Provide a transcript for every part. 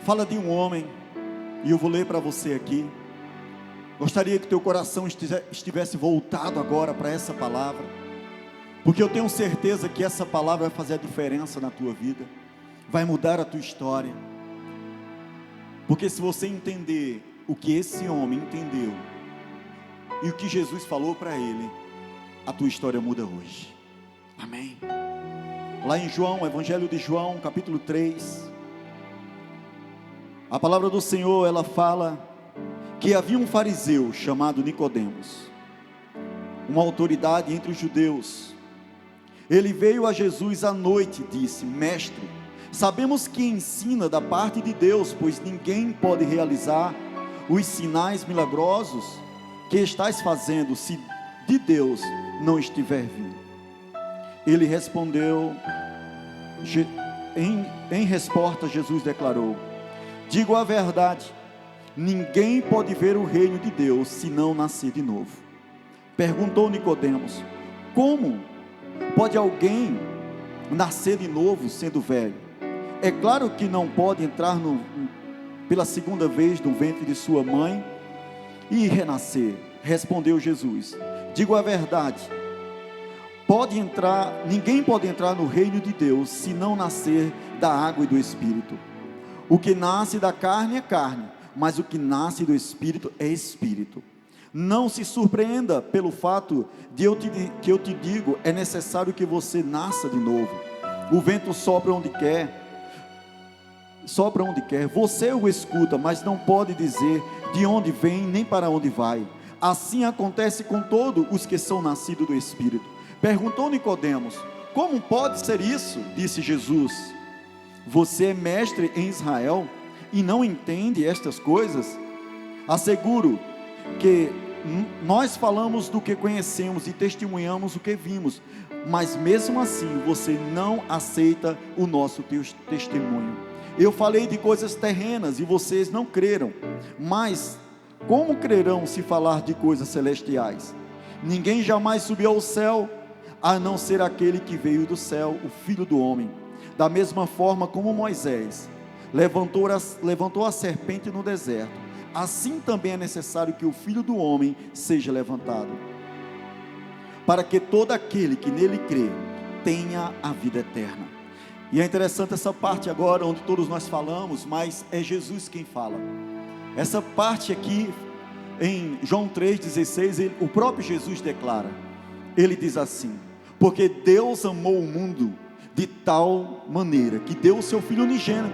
Fala de um homem, e eu vou ler para você aqui. Gostaria que teu coração estivesse voltado agora para essa palavra, porque eu tenho certeza que essa palavra vai fazer a diferença na tua vida, vai mudar a tua história. Porque se você entender o que esse homem entendeu e o que Jesus falou para ele, a tua história muda hoje. Amém. Lá em João, Evangelho de João, capítulo 3, a palavra do Senhor, ela fala que havia um fariseu chamado Nicodemos, uma autoridade entre os judeus. Ele veio a Jesus à noite e disse: Mestre, sabemos que ensina da parte de Deus, pois ninguém pode realizar os sinais milagrosos que estás fazendo, se de Deus não estiver vindo. Ele respondeu, em resposta, Jesus declarou: Digo a verdade, ninguém pode ver o reino de Deus se não nascer de novo. Perguntou Nicodemos: Como pode alguém nascer de novo sendo velho? É claro que não pode entrar pela segunda vez no ventre de sua mãe e renascer. Respondeu Jesus: Digo a verdade, ninguém pode entrar no reino de Deus se não nascer da água e do Espírito. O que nasce da carne é carne, mas o que nasce do Espírito é Espírito. Não se surpreenda pelo fato que eu te digo, é necessário que você nasça de novo. O vento sopra onde quer, você o escuta, mas não pode dizer de onde vem nem para onde vai. Assim acontece com todos os que são nascidos do Espírito. Perguntou Nicodemos: Como pode ser isso? Disse Jesus: Você é mestre em Israel e não entende estas coisas? Asseguro que nós falamos do que conhecemos e testemunhamos o que vimos, mas mesmo assim você não aceita o nosso testemunho. Eu falei de coisas terrenas e vocês não creram, mas como crerão se falar de coisas celestiais? Ninguém jamais subiu ao céu, a não ser aquele que veio do céu, o Filho do Homem. Da mesma forma como Moisés levantou a serpente no deserto, assim também é necessário que o Filho do Homem seja levantado, para que todo aquele que nele crê tenha a vida eterna. E é interessante essa parte agora, onde todos nós falamos, mas é Jesus quem fala. Essa parte aqui, em João 3,16, o próprio Jesus declara, ele diz assim: porque Deus amou o mundo de tal maneira, que deu o seu Filho unigênito,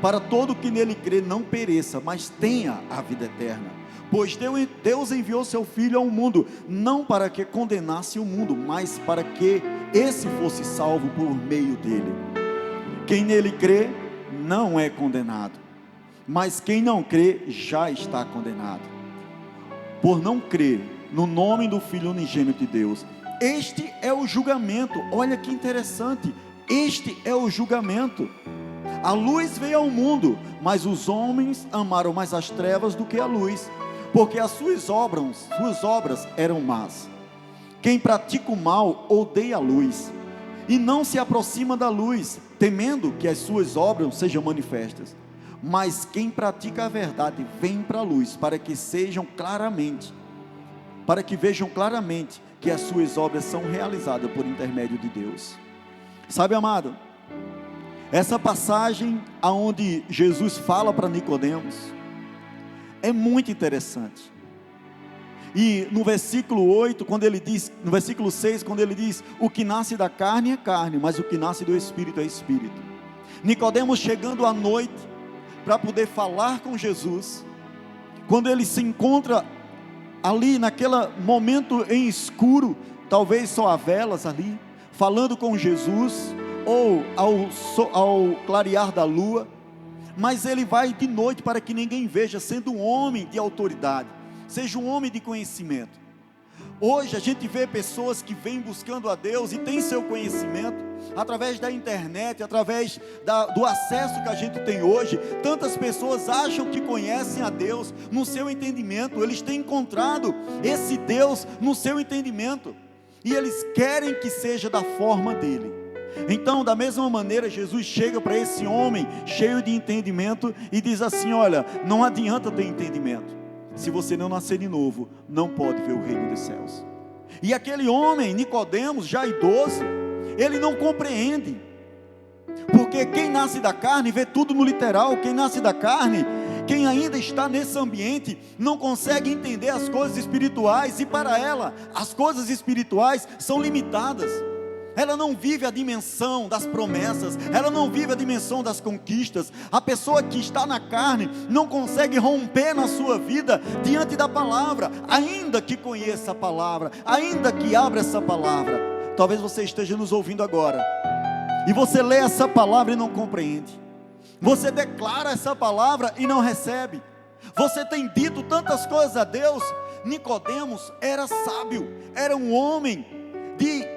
para todo que nele crê não pereça, mas tenha a vida eterna. Pois Deus enviou seu Filho ao mundo, não para que condenasse o mundo, mas para que esse fosse salvo por meio dele. Quem nele crê não é condenado, mas quem não crê já está condenado, por não crer no nome do Filho unigênito de Deus. Este é o julgamento. Olha que interessante, este é o julgamento. A luz veio ao mundo, mas os homens amaram mais as trevas do que a luz, porque as suas obras eram más. Quem pratica o mal odeia a luz, e não se aproxima da luz, temendo que as suas obras sejam manifestas. Mas quem pratica a verdade vem para a luz, para que vejam claramente que as suas obras são realizadas por intermédio de Deus. Sabe, amado, essa passagem aonde Jesus fala para Nicodemos é muito interessante. E no versículo 8, no versículo 6, quando ele diz: o que nasce da carne é carne, mas o que nasce do Espírito é Espírito. Nicodemos chegando à noite para poder falar com Jesus, quando ele se encontra ali naquele momento em escuro, talvez só há velas ali, falando com Jesus, ou ao clarear da lua, mas ele vai de noite para que ninguém veja, sendo um homem de autoridade, seja um homem de conhecimento. Hoje a gente vê pessoas que vêm buscando a Deus e têm seu conhecimento através da internet, através do acesso que a gente tem hoje. Tantas pessoas acham que conhecem a Deus no seu entendimento, eles têm encontrado esse Deus no seu entendimento, e eles querem que seja da forma dele. Então, da mesma maneira, Jesus chega para esse homem cheio de entendimento e diz assim: olha, não adianta ter entendimento, se você não nascer de novo, não pode ver o reino dos céus. E aquele homem, Nicodemos, já idoso, ele não compreende, porque quem nasce da carne vê tudo no literal. Quem nasce da carne, quem ainda está nesse ambiente, não consegue entender as coisas espirituais, e para ela, as coisas espirituais são limitadas. Ela não vive a dimensão das promessas, ela não vive a dimensão das conquistas. A pessoa que está na carne não consegue romper na sua vida diante da palavra, ainda que conheça a palavra, ainda que abra essa palavra. Talvez você esteja nos ouvindo agora, e você lê essa palavra e não compreende. Você declara essa palavra e não recebe. Você tem dito tantas coisas a Deus. Nicodemos era sábio, era um homem de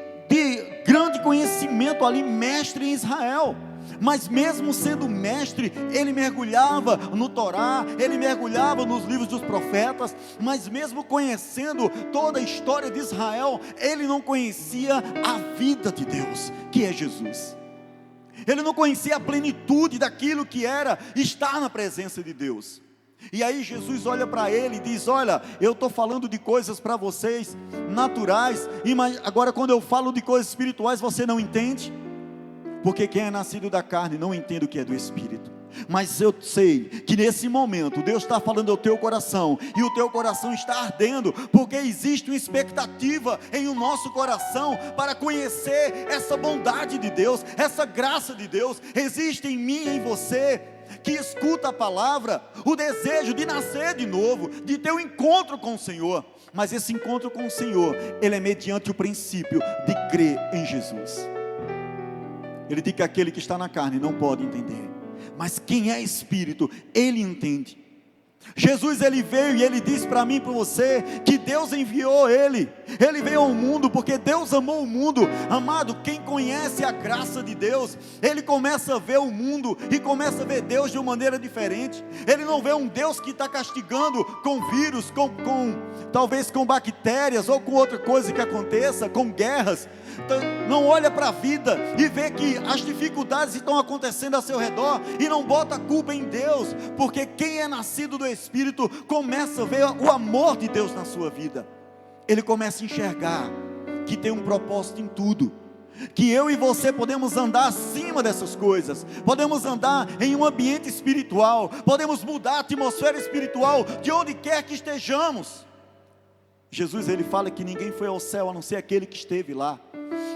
grande conhecimento ali, mestre em Israel, mas mesmo sendo mestre, ele mergulhava no Torá, ele mergulhava nos livros dos profetas, mas mesmo conhecendo toda a história de Israel, ele não conhecia a vida de Deus, que é Jesus. Ele não conhecia a plenitude daquilo que era estar na presença de Deus. E aí Jesus olha para ele e diz: olha, eu estou falando de coisas para vocês naturais, agora quando eu falo de coisas espirituais você não entende, porque quem é nascido da carne não entende o que é do Espírito. Mas eu sei que nesse momento Deus está falando ao teu coração, e o teu coração está ardendo, porque existe uma expectativa em o nosso coração para conhecer essa bondade de Deus, essa graça de Deus. Existe em mim e em você, que escuta a palavra, o desejo de nascer de novo, de ter um encontro com o Senhor. Mas esse encontro com o Senhor, ele é mediante o princípio de crer em Jesus. Ele diz que aquele que está na carne não pode entender, mas quem é espírito, ele entende. Jesus, ele veio e ele disse para mim e para você, que Deus enviou ele veio ao mundo, porque Deus amou o mundo. Amado, quem conhece a graça de Deus, ele começa a ver o mundo, e começa a ver Deus de uma maneira diferente. Ele não vê um Deus que está castigando com vírus, talvez com bactérias, ou com outra coisa que aconteça, com guerras. Não olha para a vida e vê que as dificuldades estão acontecendo ao seu redor, e não bota a culpa em Deus, porque quem é nascido do Espírito começa a ver o amor de Deus na sua vida. Ele começa a enxergar que tem um propósito em tudo, que eu e você podemos andar acima dessas coisas, podemos andar em um ambiente espiritual, podemos mudar a atmosfera espiritual de onde quer que estejamos. Jesus, ele fala que ninguém foi ao céu a não ser aquele que esteve lá,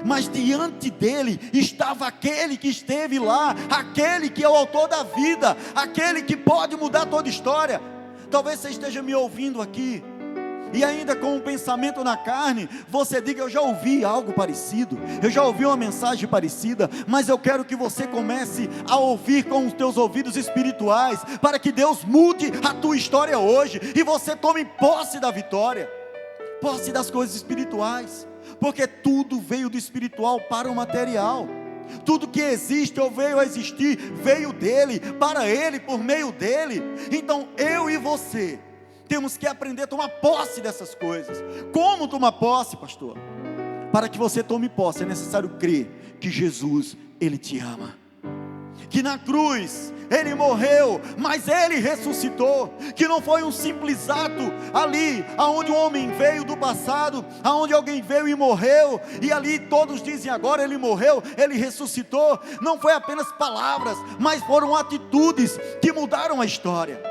mas diante dele estava aquele que esteve lá, aquele que é o autor da vida, aquele que pode mudar toda a história. Talvez você esteja me ouvindo aqui, e ainda com um pensamento na carne, você diga: eu já ouvi algo parecido, eu já ouvi uma mensagem parecida, mas eu quero que você comece a ouvir com os teus ouvidos espirituais, para que Deus mude a tua história hoje, e você tome posse da vitória, posse das coisas espirituais, porque tudo veio do espiritual para o material. Tudo que existe ou veio a existir, veio dele, para ele, por meio dele. Então eu e você temos que aprender a tomar posse dessas coisas. Como tomar posse, pastor? Para que você tome posse, é necessário crer que Jesus, ele te ama, que na cruz ele morreu, mas ele ressuscitou, que não foi um simples ato ali, aonde um homem veio do passado, aonde alguém veio e morreu, e ali todos dizem: agora ele morreu, ele ressuscitou. Não foi apenas palavras, mas foram atitudes que mudaram a história.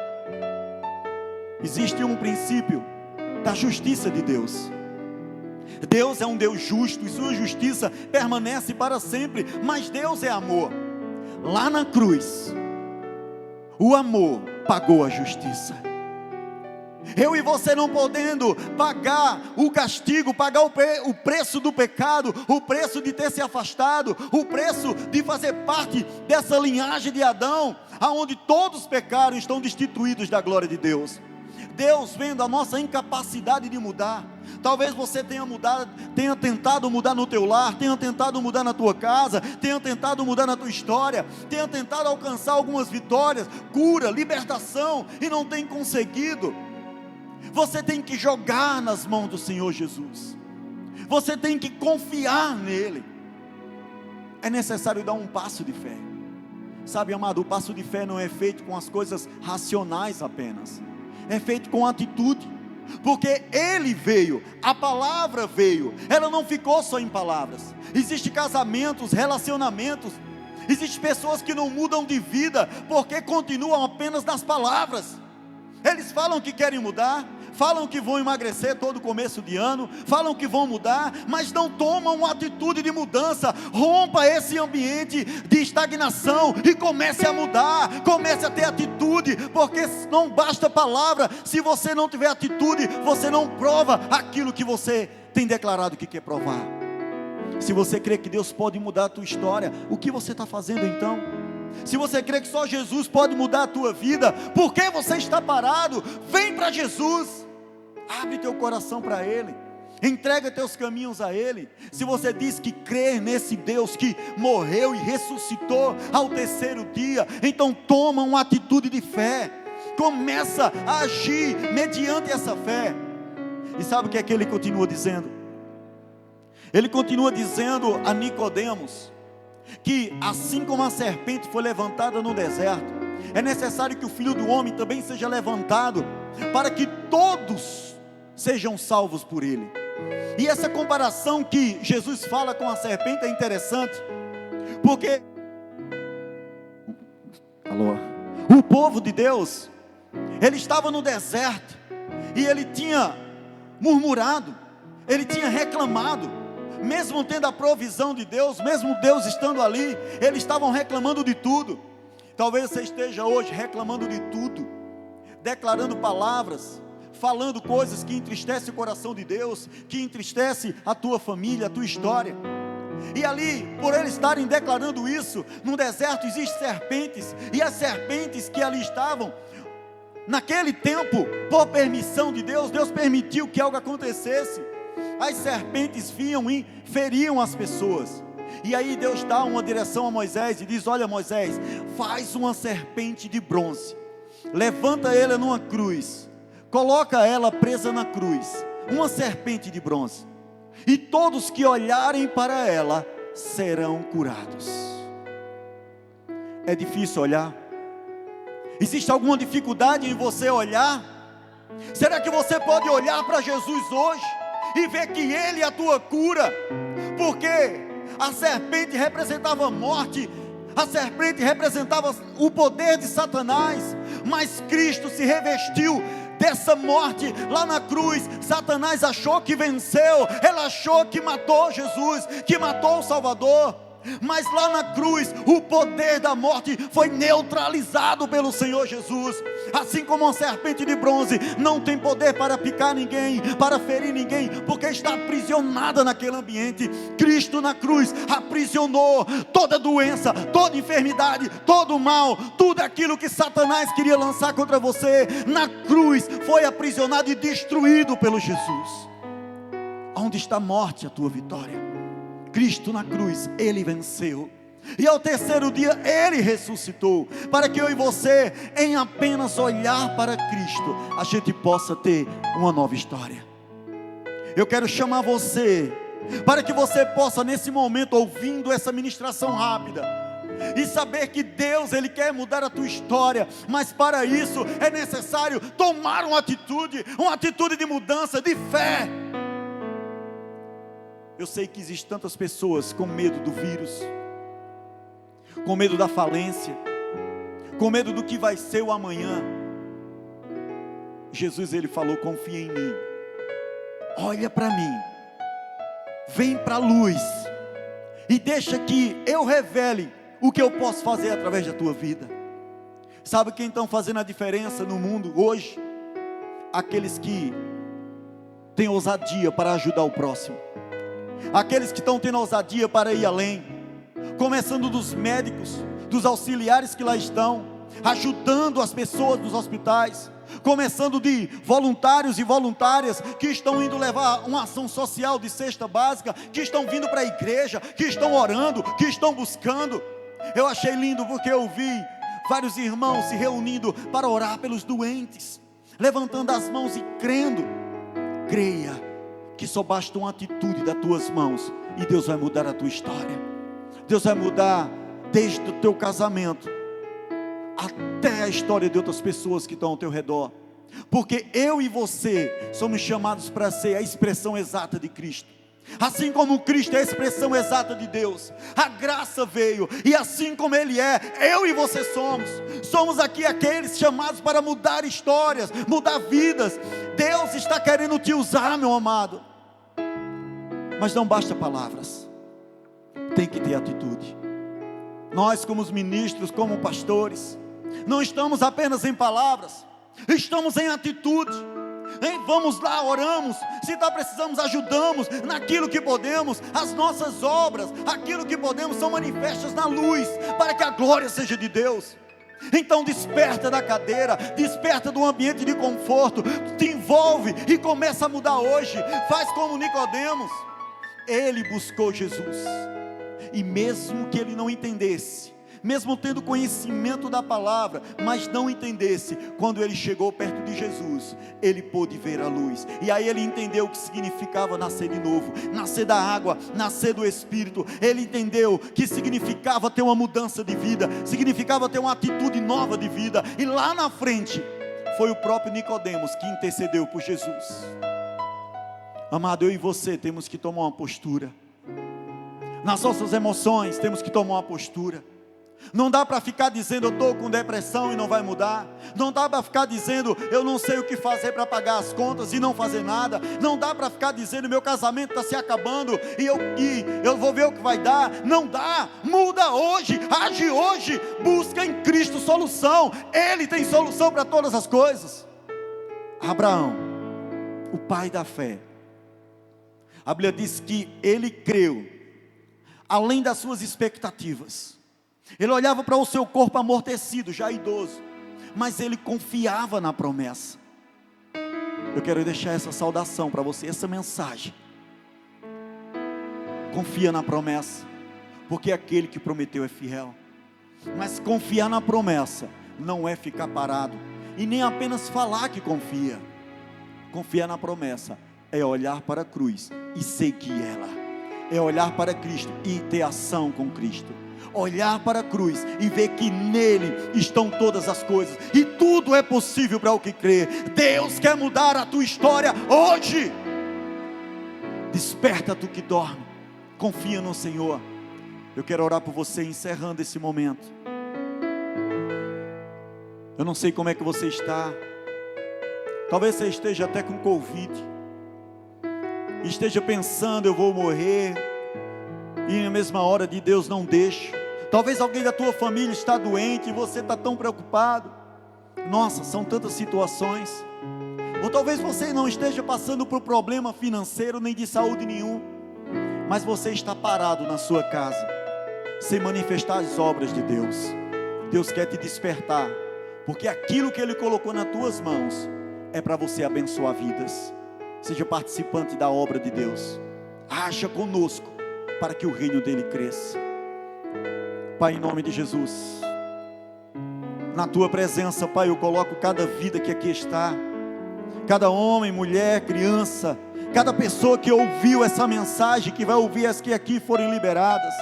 Existe um princípio da justiça de Deus. Deus é um Deus justo, e sua justiça permanece para sempre, mas Deus é amor. Lá na cruz, o amor pagou a justiça. Eu e você não podendo pagar o castigo, pagar o preço do pecado, o preço de ter se afastado, o preço de fazer parte dessa linhagem de Adão, aonde todos pecaram e estão destituídos da glória de Deus. Deus, vendo a nossa incapacidade de mudar, talvez você tenha tentado mudar no teu lar, tenha tentado mudar na tua casa, tenha tentado mudar na tua história, tenha tentado alcançar algumas vitórias, cura, libertação, e não tem conseguido. Você tem que jogar nas mãos do Senhor Jesus, você tem que confiar nele. é necessário dar um passo de fé. Sabe, amado, o passo de fé não é feito com as coisas racionais apenas, é feito com atitude, porque Ele veio, a palavra veio, ela não ficou só em palavras. Existem casamentos, relacionamentos, existem pessoas que não mudam de vida, porque continuam apenas nas palavras. Eles falam que querem mudar, falam que vão emagrecer todo começo de ano, falam que vão mudar, mas não tomam uma atitude de mudança. Rompa esse ambiente de estagnação e comece a mudar, comece a ter atitude, porque não basta palavra, se você não tiver atitude, você não prova aquilo que você tem declarado que quer provar. Se você crê que Deus pode mudar a tua história, o que você está fazendo então? Se você crê que só Jesus pode mudar a tua vida, por que você está parado? Vem para Jesus, abre teu coração para Ele, entrega teus caminhos a Ele. Se você diz que crê nesse Deus que morreu e ressuscitou ao terceiro dia, então toma uma atitude de fé, começa a agir mediante essa fé. E sabe o que é que Ele continua dizendo? Ele continua dizendo a Nicodemos, que assim como a serpente foi levantada no deserto, é necessário que o Filho do Homem também seja levantado, para que todos sejam salvos por Ele. E essa comparação que Jesus fala com a serpente é interessante, porque o povo de Deus, ele estava no deserto, e ele tinha murmurado, ele tinha reclamado, mesmo tendo a provisão de Deus, mesmo Deus estando ali, eles estavam reclamando de tudo. Talvez você esteja hoje reclamando de tudo, declarando palavras, falando coisas que entristecem o coração de Deus, que entristece a tua família, a tua história. E ali, por eles estarem declarando isso, no deserto existem serpentes, e as serpentes que ali estavam, naquele tempo, por permissão de Deus, Deus permitiu que algo acontecesse. As serpentes vinham e feriam as pessoas. E aí Deus dá uma direção a Moisés e diz: olha, Moisés, faz uma serpente de bronze, levanta ela numa cruz, coloca ela presa na cruz, uma serpente de bronze, e todos que olharem para ela serão curados. É difícil olhar? Existe alguma dificuldade em você olhar? Será que você pode olhar para Jesus hoje e ver que Ele é a tua cura? Porque a serpente representava a morte, a serpente representava o poder de Satanás, mas Cristo se revestiu dessa morte lá na cruz. Satanás achou que venceu, ele achou que matou Jesus, que matou o Salvador, mas lá na cruz, o poder da morte foi neutralizado pelo Senhor Jesus. Assim como uma serpente de bronze não tem poder para picar ninguém, para ferir ninguém, porque está aprisionada naquele ambiente, Cristo na cruz aprisionou toda doença, toda enfermidade, todo mal, tudo aquilo que Satanás queria lançar contra você, na cruz foi aprisionado e destruído pelo Jesus. Onde está a morte, a tua vitória? Cristo na cruz, Ele venceu, e ao terceiro dia Ele ressuscitou, para que eu e você, em apenas olhar para Cristo, a gente possa ter uma nova história. Eu quero chamar você, para que você possa nesse momento, ouvindo essa ministração rápida, e saber que Deus, Ele quer mudar a tua história, mas para isso é necessário tomar uma atitude de mudança, de fé. Eu sei que existem tantas pessoas com medo do vírus, com medo da falência, com medo do que vai ser o amanhã. Jesus, Ele falou: confia em mim, olha para mim, vem para a luz, e deixa que eu revele o que eu posso fazer através da tua vida. Sabe quem estão fazendo a diferença no mundo hoje? Aqueles que têm ousadia para ajudar o próximo, aqueles que estão tendo ousadia para ir além, começando dos médicos, dos auxiliares que lá estão, ajudando as pessoas dos hospitais, começando de voluntários e voluntárias que estão indo levar uma ação social de cesta básica, que estão vindo para a igreja, que estão orando, que estão buscando. Eu achei lindo porque eu vi vários irmãos se reunindo para orar pelos doentes, levantando as mãos e crendo. Creia que só basta uma atitude das tuas mãos e Deus vai mudar a tua história. Deus vai mudar desde o teu casamento até a história de outras pessoas que estão ao teu redor. Porque eu e você somos chamados para ser a expressão exata de Cristo. Assim como Cristo é a expressão exata de Deus, a graça veio, e assim como Ele é, eu e você somos aqui aqueles chamados para mudar histórias, mudar vidas. Deus está querendo te usar, meu amado, mas não basta palavras, tem que ter atitude. Nós como os ministros, como pastores, não estamos apenas em palavras, estamos em atitude. Vamos lá, oramos, se precisamos, ajudamos naquilo que podemos. As nossas obras, aquilo que podemos, são manifestas na luz, para que a glória seja de Deus. Então desperta da cadeira, desperta do ambiente de conforto, te envolve e começa a mudar hoje. Faz como Nicodemos, ele buscou Jesus, e mesmo que ele não entendesse, mesmo tendo conhecimento da palavra, mas não entendesse, quando ele chegou perto de Jesus, ele pôde ver a luz, e aí ele entendeu o que significava nascer de novo, nascer da água, nascer do Espírito. Ele entendeu que significava ter uma mudança de vida, significava ter uma atitude nova de vida, e lá na frente, foi o próprio Nicodemos que intercedeu por Jesus. Amado, eu e você temos que tomar uma postura, nas nossas emoções temos que tomar uma postura. Não dá para ficar dizendo eu estou com depressão e não vai mudar. Não dá para ficar dizendo eu não sei o que fazer para pagar as contas e não fazer nada. Não dá para ficar dizendo meu casamento está se acabando e eu vou ver o que vai dar. Não dá, muda hoje, age hoje, busca em Cristo solução. Ele tem solução para todas as coisas. Abraão, o pai da fé, a Bíblia diz que ele creu além das suas expectativas. Ele olhava para o seu corpo amortecido, já idoso, mas ele confiava na promessa. Eu quero deixar essa saudação para você, essa mensagem. Confia na promessa, porque aquele que prometeu é fiel. Mas confiar na promessa não é ficar parado, e nem apenas falar que confia. Confiar na promessa é olhar para a cruz e seguir ela, é olhar para Cristo e ter ação com Cristo. Olhar para a cruz e ver que nele estão todas as coisas, e tudo é possível para o que crê. Deus quer mudar a tua história hoje. Desperta tu que dorme, confia no Senhor. Eu quero orar por você, encerrando esse momento. Eu não sei como é que você está. Talvez você esteja até com Covid, esteja pensando eu vou morrer, e na mesma hora de Deus não deixa. Talvez alguém da tua família está doente e você está tão preocupado. Nossa, são tantas situações. Ou talvez você não esteja passando por problema financeiro nem de saúde nenhum, mas você está parado na sua casa, sem manifestar as obras de Deus. Deus quer te despertar, porque aquilo que Ele colocou nas tuas mãos é para você abençoar vidas. Seja participante da obra de Deus. Haja conosco para que o reino dele cresça. Pai, em nome de Jesus, na tua presença, Pai, eu coloco cada vida que aqui está, cada homem, mulher, criança, cada pessoa que ouviu essa mensagem, que vai ouvir as que aqui forem liberadas.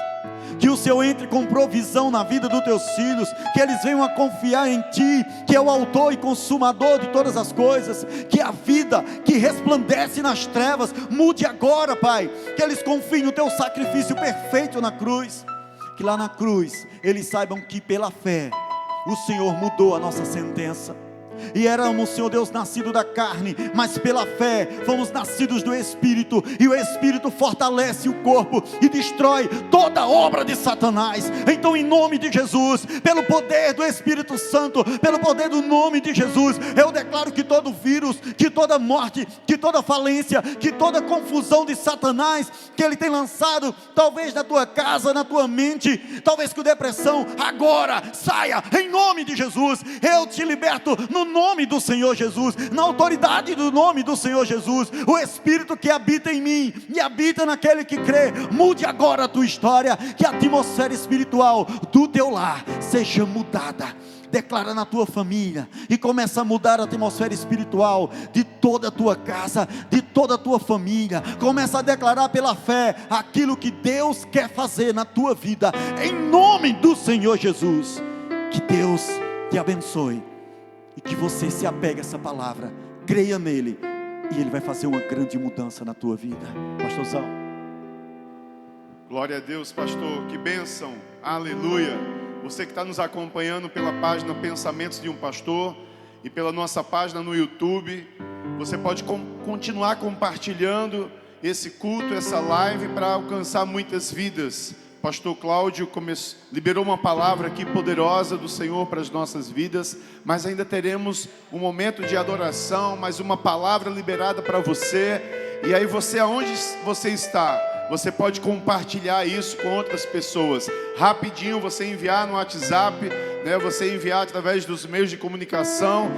Que o Senhor entre com provisão na vida dos teus filhos, que eles venham a confiar em Ti, que é o autor e consumador de todas as coisas, que a vida que resplandece nas trevas mude agora, Pai, que eles confiem no Teu sacrifício perfeito na cruz, que lá na cruz eles saibam que pela fé o Senhor mudou a nossa sentença. E éramos, Senhor Deus, nascidos da carne, mas pela fé fomos nascidos do Espírito, e o Espírito fortalece o corpo e destrói toda obra de Satanás. Então, em nome de Jesus, pelo poder do Espírito Santo, pelo poder do nome de Jesus, eu declaro que todo vírus, que toda morte, que toda falência, que toda confusão de Satanás, que ele tem lançado, talvez na tua casa, na tua mente, talvez com depressão, agora saia, em nome de Jesus. Eu te liberto no nome do Senhor Jesus, na autoridade do nome do Senhor Jesus. O Espírito que habita em mim e habita naquele que crê, mude agora a tua história, que a atmosfera espiritual do teu lar seja mudada. declara na tua família, e começa a mudar a atmosfera espiritual de toda a tua casa, de toda a tua família. Começa a declarar pela fé aquilo que Deus quer fazer na tua vida, em nome do Senhor Jesus. Que Deus te abençoe, e que você se apegue a essa palavra, creia nele, e ele vai fazer uma grande mudança na tua vida. Pastorzão. Glória a Deus, pastor, que bênção, aleluia. Você que está nos acompanhando pela página Pensamentos de um Pastor e pela nossa página no YouTube, você pode continuar compartilhando esse culto, essa live, para alcançar muitas vidas. Pastor Cláudio liberou uma palavra aqui poderosa do Senhor para as nossas vidas, mas ainda teremos um momento de adoração, mais uma palavra liberada para você. E aí você, aonde você está, você pode compartilhar isso com outras pessoas. Rapidinho você enviar no WhatsApp, né, você enviar através dos meios de comunicação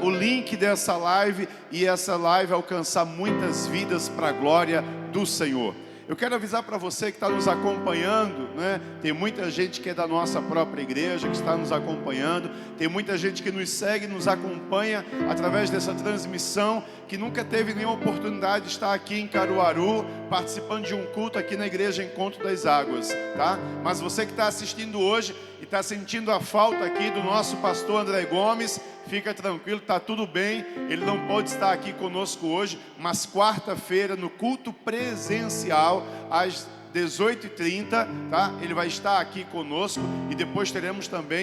o link dessa live, e essa live alcançar muitas vidas para a glória do Senhor. Eu quero avisar para você que está nos acompanhando, né? Tem muita gente que é da nossa própria igreja que está nos acompanhando. Tem muita gente que nos segue, nos acompanha através dessa transmissão, que nunca teve nenhuma oportunidade de estar aqui em Caruaru, participando de um culto aqui na Igreja Encontro das Águas, tá? Mas você que está assistindo hoje e está sentindo a falta aqui do nosso pastor André Gomes, fica tranquilo, está tudo bem. Ele não pode estar aqui conosco hoje, mas quarta-feira, no culto presencial, às 18h30, tá? Ele vai estar aqui conosco, e depois teremos também